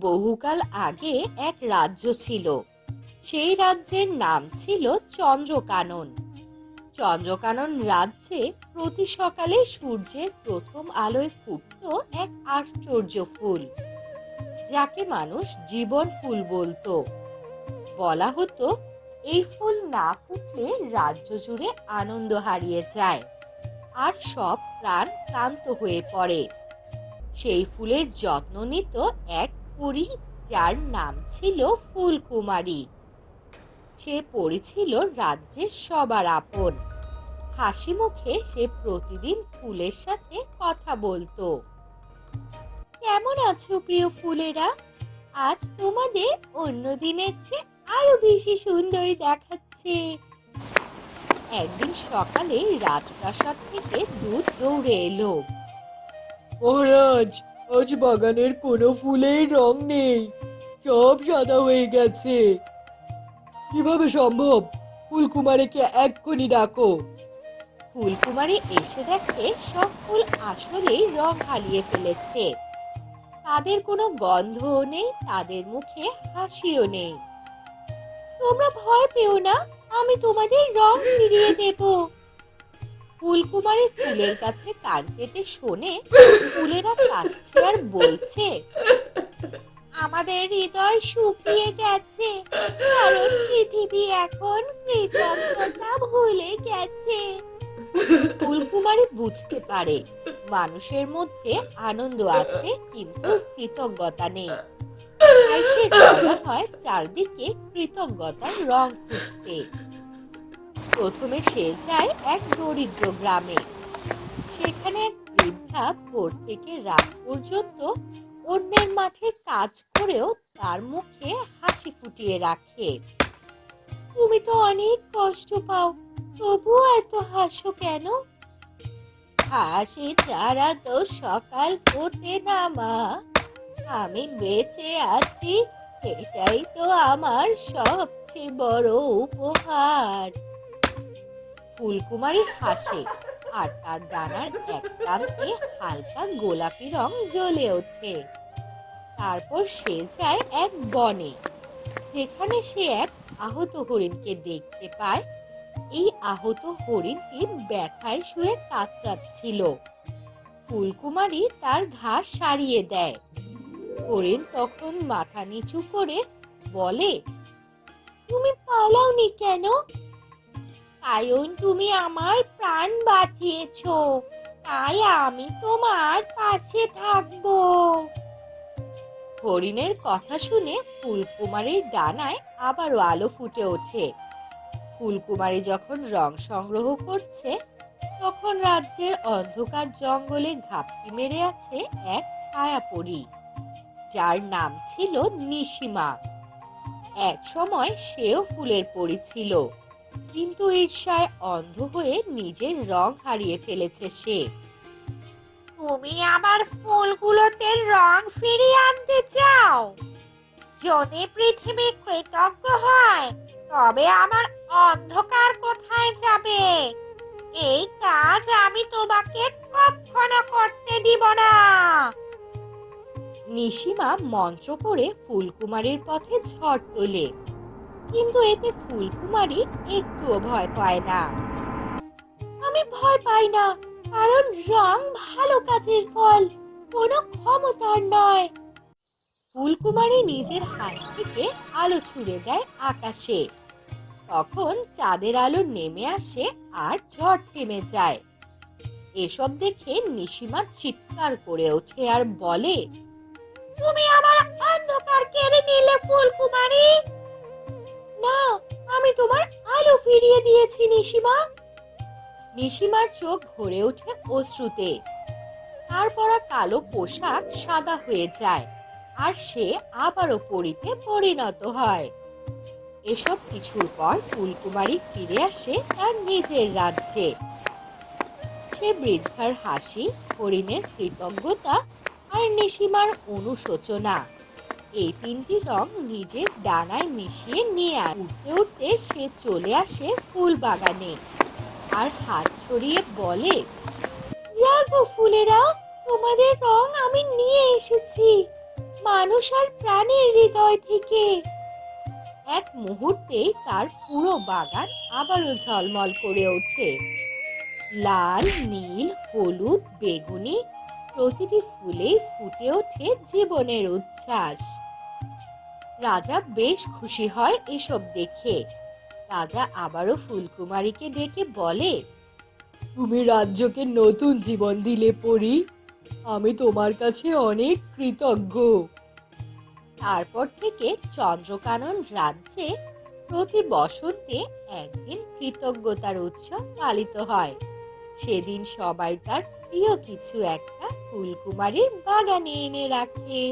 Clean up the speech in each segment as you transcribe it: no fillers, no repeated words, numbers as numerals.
বহুকাল আগে এক রাজ্য ছিল। সেই রাজ্যের নাম ছিল চন্দ্রকানন। চন্দ্রকানন রাজ্যে প্রতি সকালে সূর্যের প্রথম আলোয় ফুটতো এক আশ্চর্য ফুল, যাকে মানুষ জীবন ফুল বলতো। বলা হতো এই ফুল না ফুটলে রাজ্য জুড়ে আনন্দ হারিয়ে যায় আর সব প্রাণ ক্লান্ত হয়ে পড়ে। সেই ফুলের যত্ন নিত এক পরী, যার নাম ছিল ফুলকুমারী। সে পরী ছিল রাজ্যের সবার আপন। হাসি মুখে সে প্রতিদিন ফুলের সাথে কথা বলতো। কেমন আছো প্রিয় ফুলেরা? আজ তোমাদের অন্য দিনের চেয়ে আরো বেশি সুন্দর দেখাচ্ছে। একদিন সকালে রাজপ্রাসাদ থেকে দূত দৌড়ে এলো। মহারাজ, আজ বাগানের কোনো ফুলের রং নেই, সব সাদা হয়ে গেছে। কিভাবে সম্ভব? ফুলকুমারীকে এক্ষুনি ডাকো। ফুলকুমারী এসে দেখে সব ফুল আসলেই রং হারিয়ে ফেলেছে। তাদের কোনো গন্ধও নেই, তাদের মুখে হাসিও নেই। তোমরা ভয় পেও না, আমি তোমাদের রং ফিরিয়ে দেব। ফুলকুমারী ফুলের কাছে কান পেতে শোনে ফুলেরা কাঁদছে আর বলছে, আমাদের হৃদয় শুকিয়ে গেছে, কারণ পৃথিবী এখন কৃতজ্ঞতা ভুলে গেছে। ফুলকুমারী বুঝতে পারে মানুষের মধ্যে আনন্দ আছে, কিন্তু কৃতজ্ঞতা নেই। তাই সে রওনা হয় চারদিকে কৃতজ্ঞতার রং খুঁজতে। প্রথমে সে যায় এক দরিদ্র গ্রামে। সেখানে এক বৃদ্ধা ভোর থেকে রাত পর্যন্ত অন্যের মাঠে কাজ করেও তার মুখে হাসি ফুটিয়ে রাখে। তুমি তো অনেক কষ্ট পাও, তবুও এত হাসো কেন? হাসি ছাড়া তো সকাল ফোটে না মা, আমি বেঁচে আছি, এটাই তো আমার সবচেয়ে বড় উপহার। ফুলকুমারী হাসে আর তার ডানার এক প্রান্তে হালকা গোলাপি রং জ্বলে ওঠে। তারপর সে যায় এক বনে, যেখানে সে এক আহত হরিণকে দেখতে পায়। এই আহত হরিণটি ব্যথায় শুয়ে কাতরাচ্ছিল। ফুলকুমারী তার ঘাস সারিয়ে দেয়। হরিণ তখন মাথা নিচু করে বলে, তুমি পালাওনি কেন? কারণ তুমি আমার প্রাণ বাঁচিয়েছো, তাই আমি তোমার পাশে থাকবো। হরিণের কথা শুনে ফুলকুমারীর ডানায় আবারও আলো ফুটে ওঠে। ফুলকুমারী যখন রং সংগ্রহ করছে, তখন রাজ্যের অন্ধকার জঙ্গলে ঘাপটি মেরে আছে এক ছায়াপরী, যার নাম ছিল নিশিমা। এক সময় সেও ফুলের পরী ছিল, কিন্তু ঈর্ষায় অন্ধ হয়ে নিজের রং হারিয়ে ফেলেছে সে। তুমি আমার ফুলগুলোতে রং ফিরিয়ে আনতে চাও? যদি পৃথিবী কৃতজ্ঞ হয়, তবে আমার অন্ধকার কোথায় যাবে? এই কাজ আমি তোমাকে কখনো করতে দিব না। নিশিমা মন্ত্র করে ফুলকুমারীর পথে ঝড় তোলে, কিন্তু এতে ফুলকুমারী একটুও ভয় পায় না। আমি ভয় পাই না, কারণ রং ভালো কাজের ফল, কোনো ক্ষমতার নয়। ফুলকুমারী নিজের হাত থেকে আলো ছুড়ে দেয় আকাশে। তখন চাঁদের আলো নেমে আসে আর ঝড় থেমে যায়। এসব দেখে নিশিমা চিৎকার করে ওঠে আর বলে, তুমি আমার অন্ধকার কেড়ে নিলে ফুলকুমারী। না, আমি তোমার আলো ফিরিয়ে দিয়েছি নিশিমা। নিশিমার চোখ ভরে ওঠে অশ্রুতে। তার পরা কালো পোশাক সাদা হয়ে যায় আর সে আবারও পরীতে পরিণত হয়। এসব কিছুর পর ফুলকুমারী ফিরে আসে তার নিজের রাজ্যে। সে বৃদ্ধার হাসি, হরিণের কৃতজ্ঞতা আর নিশিমার অনুশোচনা, এই তিনটি রং নিজের ডানায় মিশিয়ে নিয়ে উঠতে উঠতে সে চলে আসে ফুল বাগানে আর হাত ছড়িয়ে বলে, জাগো ফুলেরা, তোমাদের রং আমি নিয়ে এসেছি। মানুষ আর প্রাণের হৃদয় থেকে। এক মুহূর্তেই তার পুরো বাগান আবারও ঝলমল করে ওঠে। লাল, নীল, হলুদ, বেগুনি প্রতিটি ফুলেই ফুটে ওঠে জীবনের উচ্ছ্বাস। রাজা বেশ খুশি হয় এসব দেখে। রাজা আবারও ফুলকুমারীকে ডেকে বলে, তুমি রাজ্যকে নতুন জীবন দিলে পরি। আমি তোমার কাছে অনেক কৃতজ্ঞ। তারপর থেকে চন্দ্রকানন রাজ্যে প্রতি বসন্তে একদিন কৃতজ্ঞতার উৎসব পালিত হয়। সেদিন সবাই তার প্রিয় কিছু একটা ফুলকুমারীর বাগানে এনে রাখে।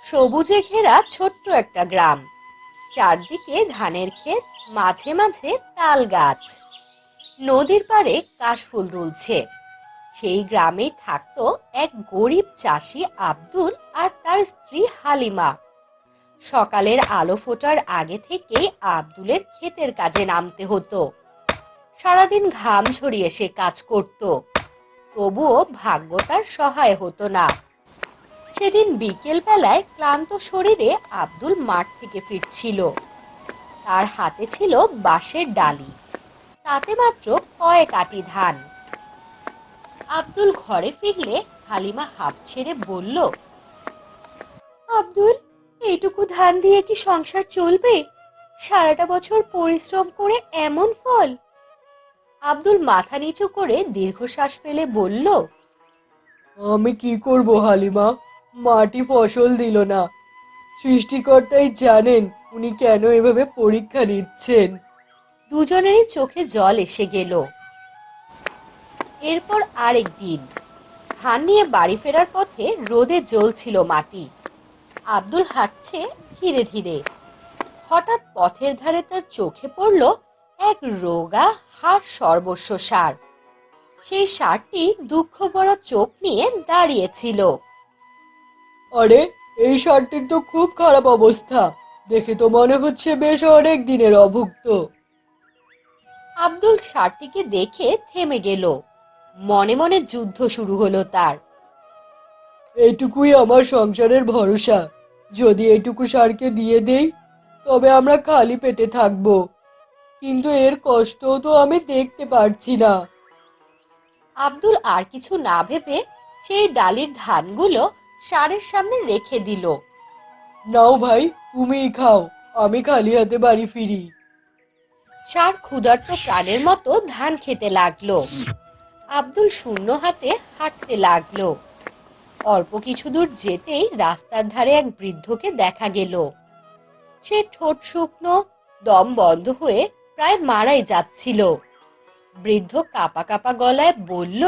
সবুজে ঘেরা ছোট্ট একটা গ্রাম, চারদিকে ধানের ক্ষেত, মাঝে মাঝে তাল গাছ, নদীর পাড়ে কাশফুল দুলছে। সেই গ্রামেই থাকতো এক গরিব চাষি আব্দুল আর তার স্ত্রী হালিমা। সকালের আলো ফোটার আগে থেকেই আব্দুলের ক্ষেতের কাজে নামতে হতো। সারাদিন ঘাম ঝরিয়ে সে কাজ করত, তবুও ভাগ্য তার সহায় হতো না। সেদিন বিকেল বেলায় ক্লান্ত শরীরে আব্দুল মাঠ থেকে ফিরছিল। তার হাতে ছিল বাঁশের ডালি, তাতে মাত্র কয়েক আটি ধান। আব্দুল ঘরে ফিরলে হালিমা হাঁফ ছেড়ে বলল, আব্দুল, এইটুকু ধান দিয়ে কি সংসার চলবে? সারাটা বছর পরিশ্রম করে এমন ফল? আব্দুল মাথা নিচু করে দীর্ঘশ্বাস ফেলে বলল, আমি কি করব হালিমা, মাটি ফসল দিল না। সৃষ্টিকর্তাই জানেন উনি কেন এভাবে পরীক্ষা নিচ্ছেন। দুজনেরই চোখে জল এসে গেল। এরপর আরেক দিন ধান নিয়ে বাড়ি ফেরার পথে রোদে জ্বলছিল মাটি। আব্দুল হাঁটছে ধীরে ধীরে। হঠাৎ পথের ধারে তার চোখে পড়ল এক রোগা হাড় সর্বস্ব ষাঁড়। সেই ষাঁড়টি দুঃখ ভরা চোখ নিয়ে দাঁড়িয়েছিল। আরে, এই ষাঁড়টির তো খুব খারাপ অবস্থা। দেখে তো মনে হচ্ছে বেশ অনেক দিনের অভুক্ত। আব্দুল ষাঁড়টিকে দেখে থেমে গেল। মনে মনে যুদ্ধ শুরু হলো তার। এইটুকুই আমার সংসারের ভরসা। যদি এইটুকু ষাঁড়কে দিয়ে দেই তবে আমরা খালি পেটে থাকবো, কিন্তু এর কষ্টও তো আমি দেখতে পারছি না। আব্দুল আর কিছু না ভেবে সেই ডালির ধানগুলো ষাঁড়ের সামনে রেখে দিল। নাও ভাই, তুমিই খাও, আমি খালি হাতে বাড়ি ফিরি। ষাঁড় ক্ষুধার্ত প্রাণের মতো ধান খেতে লাগলো। আব্দুল শূন্য হাতে হাঁটতে লাগলো। অল্প কিছু দূর যেতেই রাস্তার ধারে এক বৃদ্ধকে দেখা গেল। সে ঠোঁট শুকনো, দম বন্ধ হয়ে প্রায় মারাই যাচ্ছিল। বৃদ্ধ কাঁপা কাঁপা গলায় বলল,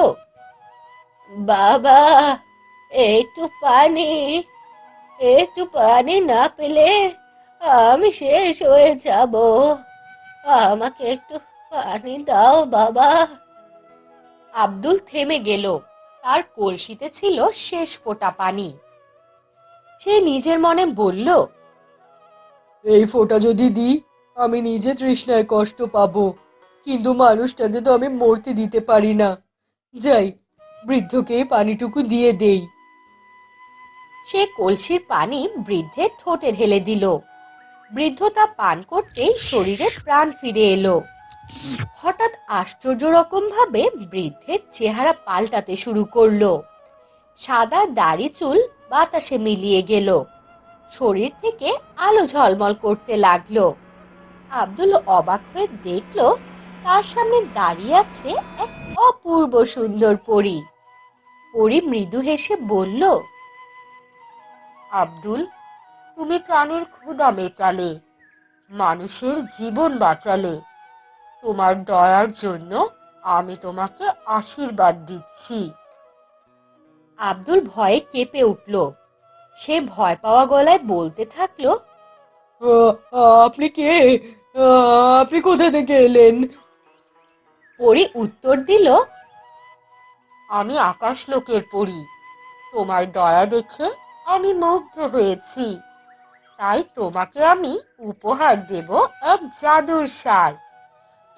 বাবা, একটু পানি, একটু পানি না পেলে আমি শেষ হয়ে যাব। আমাকে একটু পানি দাও বাবা। আব্দুল থেমে গেল। তার কলসিতে ছিল শেষ ফোঁটা পানি। সে নিজের মনে বলল, এই ফোঁটা যদি দিই আমি নিজে তৃষ্ণায় কষ্ট পাবো, কিন্তু মানুষটাকে তো আমি মরতে দিতে পারি না। যাই, বৃদ্ধকে এই পানিটুকু দিয়ে দেই। সে কলসির পানি বৃদ্ধের ঠোঁটে ঢেলে দিল। বৃদ্ধ তা পান করতেই শরীরে প্রাণ ফিরে এলো। হঠাৎ আশ্চর্য রকম ভাবে বৃদ্ধের চেহারা পাল্টাতে শুরু করলো। সাদা দাড়ি চুল বাতাসে মিলিয়ে গেল। শরীর থেকে আলো ঝলমল করতে লাগলো। আব্দুল অবাক হয়ে দেখলো তার সামনে দাঁড়িয়ে আছে এক অপূর্ব সুন্দর পরী। পরী মৃদু হেসে বলল, আব্দুল, তুমি প্রাণের ক্ষুধা মেটালে, মানুষের জীবন বাঁচালে। তোমার দয়ার জন্য আমি তোমাকে আশীর্বাদ দিচ্ছি। আব্দুল ভয়ে কেঁপে উঠল। সে ভয় পাওয়া গলায় বলতে থাকলো, আপনি কে? আপনি কোথা থেকে এলেন? পরী উত্তর দিল, আমি আকাশলোকের পরী। তোমার দয়া দেখে আমি মুগ্ধ হয়েছি, তাই তোমাকে আমি উপহার দেব এক জাদুর সার।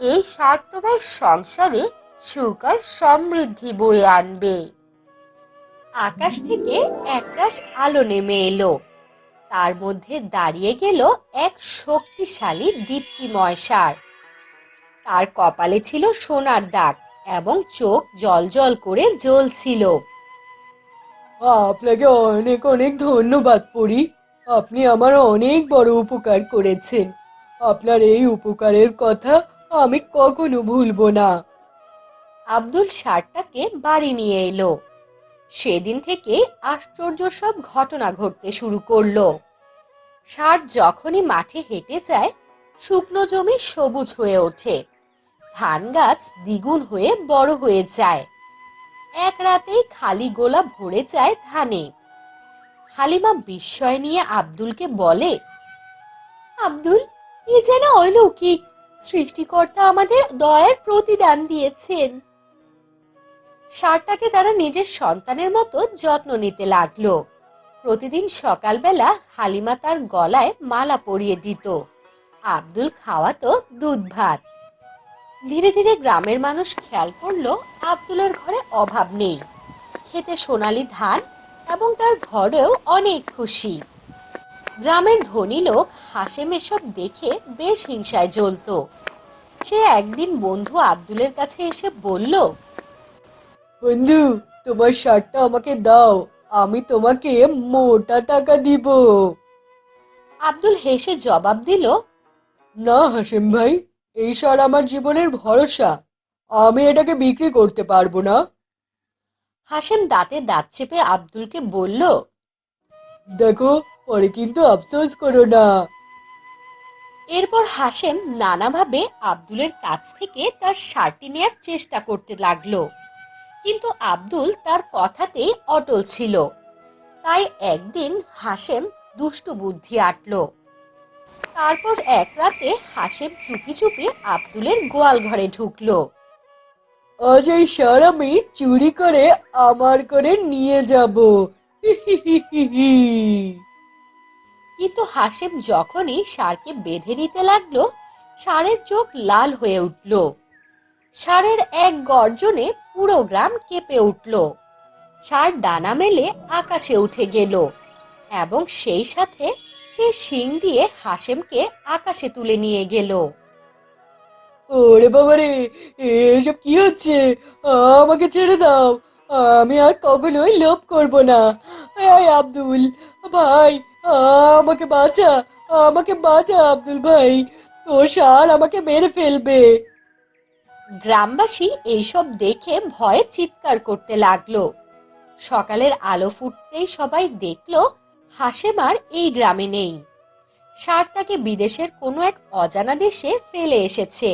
এই সার তোমার সংসারে সুখ আর সমৃদ্ধি বয়ে আনবে। আকাশ থেকে একরাশ আলো নেমে এলো। তার মধ্যে দাঁড়িয়ে গেল এক শক্তিশালী দীপ্তিময় ষাঁড়। তার কপালে ছিল সোনার দাগ এবং চোখ জ্বলজ্বল করে জ্বলছিল। আপনাকে অনেক অনেক ধন্যবাদ পরি। আপনি আমার অনেক বড় উপকার করেছেন। আপনার এই উপকারের কথা আমি কখনো ভুলবো না। আব্দুল ষাঁড়টাকে বাড়ি নিয়ে এলো। সেদিন থেকে আশ্চর্য সব ঘটনা ঘটতে শুরু করলো। ষাঁড় যখনই মাঠে হেঁটে যায়, শুকনো জমি সবুজ হয়ে ওঠে, ধান গাছ দ্বিগুণ হয়ে বড় হয়ে যায়। এক রাতেই খালি গোলা ভরে যায় ধানে। হালিমা বিস্ময় নিয়ে আব্দুলকে বলে, আব্দুল, এ যেন অলৌকিক! সৃষ্টিকর্তা আমাদের দয়ার প্রতিদান দিয়েছেন। ষাঁড়টাকে তারা নিজের সন্তানের মতো যত্ন নিতে লাগলো। প্রতিদিন সকালবেলা হালিমা তার গলায় মালা পরিয়ে দিত, আব্দুল খাওয়াতো দুধ ভাত। ধীরে ধীরে গ্রামের মানুষ খেয়াল করলো আব্দুলের ঘরে অভাব নেই, খেতে সোনালী ধান, এবং তার ঘরেও অনেক খুশি। গ্রামের ধনী লোক হাসেম এসব দেখে বেশ হিংসায় জ্বলতো। সে একদিন বন্ধু আব্দুলের কাছে এসে বলল, বন্ধু, তোমার শার্টটা আমাকে দাও, আমি তোমাকে মোটা টাকা দিব। আব্দুল হেসে জবাব দিল, না হাসেম ভাই, এই শার্ট আমার জীবনের ভরসা, আমি এটাকে বিক্রি করতে পারবো না। হাসেম দাঁতে দাঁত চেপে আব্দুলকে বলল, দেখো, পরে কিন্তু আফসোস করো না। এরপর হাসেম নানাভাবে আব্দুলের কাছ থেকে তার শার্টটি নেয়ার চেষ্টা করতে লাগলো, কিন্তু আব্দুল তার কথাতেই অটল ছিল। তাই একদিন হাসেম দুষ্টু বুদ্ধি আটলো। তারপর এক রাতে হাসেম চুপি চুপি আব্দুলের গোয়াল ঘরে ঢুকলো। আজ এই শার্ট আমি চুরি করে আমার করে নিয়ে যাব। হি হি হি হি হি। কিন্তু হাসেম যখনই ষাঁড়কে বেঁধে নিতে লাগলো, ষাঁড়ের চোখ লাল হয়ে উঠল। ষাঁড়ের এক গর্জনে পুরো গ্রাম কেঁপে উঠল। ষাঁড় ডানা মেলে আকাশে উঠে গেল এবং সেই সাথে সে শিং দিয়ে হাসেমকে আকাশে তুলে নিয়ে গেল। ওরে বাবারে, এসব কি হচ্ছে? আমাকে ছেড়ে দাও, আমি আর কখনোই লোভ করব না। এই আব্দুল ভাই, আমাকে বাঁচা, আমাকে বাঁচা আব্দুল ভাই, তোর ষাঁড় আমাকে মেরে ফেলবে। গ্রামবাসী এইসব দেখে ভয়ে চিৎকার করতে লাগলো। সকালের আলো ফুটতেই সবাই দেখলো হাসেম আর এই গ্রামে নেই। ষাঁড় তাকে বিদেশের কোনো এক অজানা দেশে ফেলে এসেছে।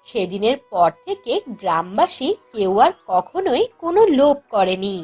সেদিনের পর থেকে গ্রামবাসী কেউ আর কখনোই কোনো লোভ করেনি।